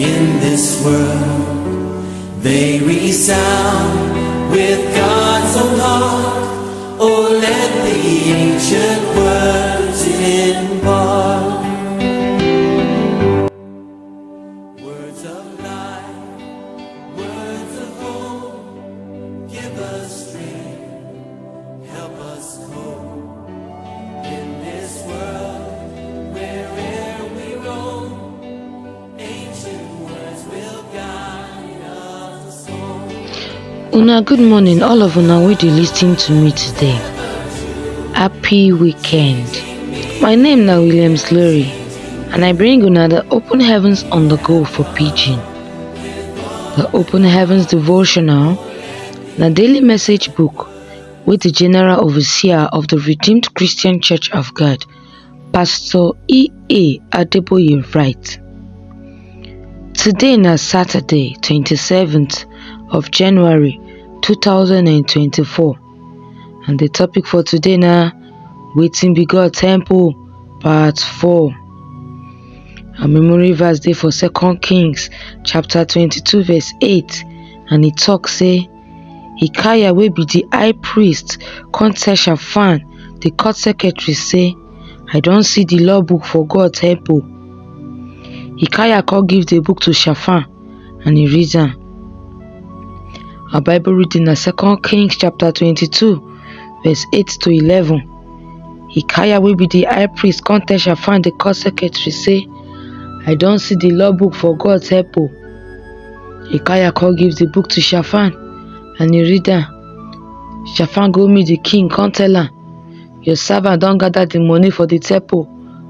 in this world. They resound with God's own heart. Oh, let the ancient words impart words of life, words of hope. Give us strength, help us cope in this world, wherever we roam. Ancient words will guide us home. Una, good morning, all of una wey dey lis ten to me today. Happy weekend. My name na Williams Glory, and I bring una the Open Heavens on the Go for Pidgin. The Open Heavens devotional na daily message book wey the General Overseer of the Redeemed Christian Church of God, Pastor E.A. Adeboye write. Today na Saturday, 27th of January 2024, and the topic for today na Wetin be God Temple Part 4. Our memory verse dey for 2 Kings chapter 22 verse 8, and e talk say Hilkiah wey be the high priest come tell Shaphan the court secretary say, I don see the law book for God temple. Hilkiah come give the book to Shaphan and he read am. Our Bible reading na 2 Kings chapter 22 verse 8 to 11. Hilkiah wey be the high priest come tell Shaphan the court secretary say, I don see the law book for God temple. Hilkiah come give the book to Shaphan and he read am. Shaphan go meet the king come tell am, your servant don gather the money for the temple,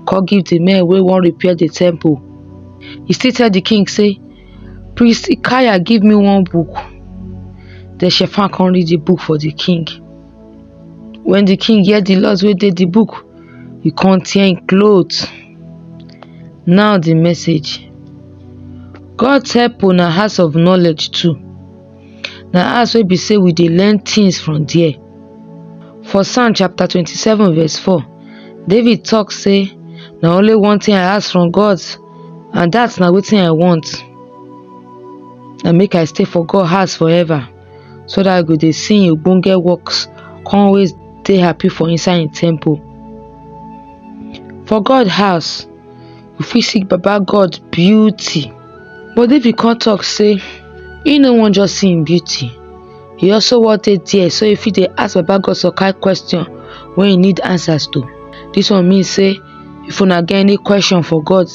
come give the men wey wan repair the temple. He still tell the king say, priest Hilkiah give me one book. Then Shaphan come read the book for the king. When the king hear the laws wey dey the book, he come tear him cloth. Now the message. God temple na house of knowledge too. Na house wey be say we dey learn things from there. For Psalm chapter 27 verse 4, David talk say, na only one thing I ask from God, and that na wetin I want. Na make I stay for God house forever, so that I go dey see him ogbonge works, come always dey happy for inside him temple. For God house, you fit see Baba God beauty. But David come talk say, he no wan just see him beauty, he also wan dey there so he fit dey ask Baba God some kind question wey he need answers to. This one mean say, if una get any question for God,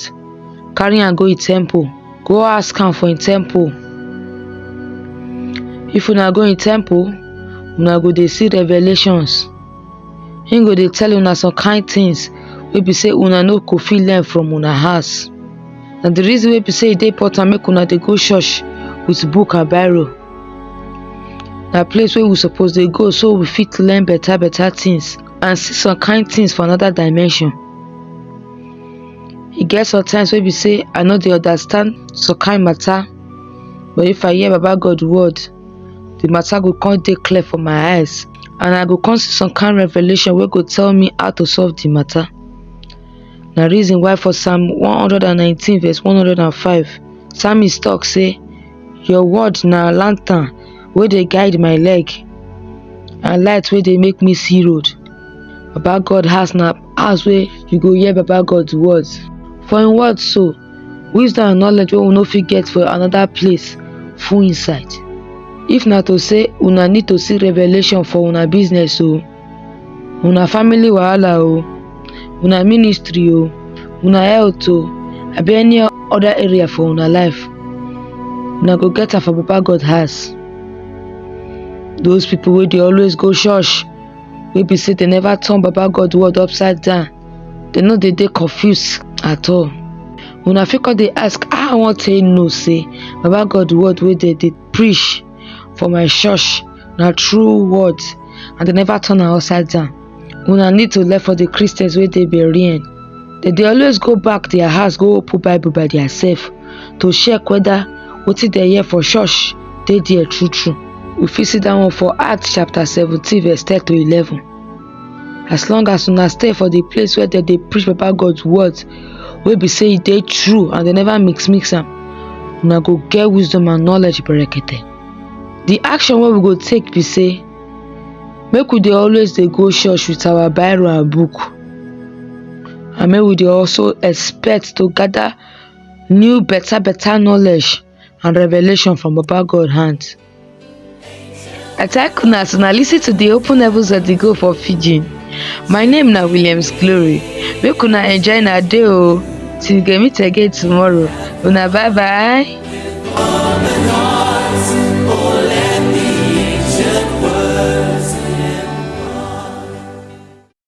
carry am go him temple, go ask am for him temple. If una go him temple, una go dey see revelations. Him go dey tell una some kind things wey be say una no go fit learn from una house. Na the reason wey be say e dey important make una dey go church with book and biro. Na place wey we suppose dey go so we fit learn better things and see some kind things for another dimension. E get sometimes wey be say I no dey understand some kind matter, but if I hear Baba God word, the matter go come dey clear for my eyes, and I go come see some kind revelation wey go tell me how to solve the matter. Na reason why for Psalm 119 verse 105, psalmist talk say, your word na lantern wey dey guide my leg, and light wey dey make me see road. Baba God house na house wey you go hear Baba God's words. For him word so, wisdom and knowledge wey we no fit get for another place full inside. If na to say una need to see revelation for una business o, una family wahala o, una ministry o, una health o, abi any other area for una life, una go get am for Baba God house. Those people wey dey always go church, wey be say they never turn Baba God word upside down, they no dey confused at all. Una fit come dey ask, how I wan take know say Baba God word wey they dey preach for my church na true word and they never turn am upside down? Una need to learn for the Christians wey dey Berean. They dey always go back their house go open Bible by themselves to check whether wetin they hear for church dey there true. We fit see that one for Acts chapter 17 verse 10 to 11. As long as una stay for the place where they dey preach about God's words, wey be say e dey true and they never mix am, una go get wisdom and knowledge berekete. The action wey we go take be say make we dey always dey go church with our Bible and book, and make we dey also expect to gather new better knowledge and revelation from Baba God hand. I thank una as una lis ten to the open heavens of the Go for Pidgin. My name na Williams Glory. Make una enjoy una day o. Till we go meet again tomorrow. Una bye bye.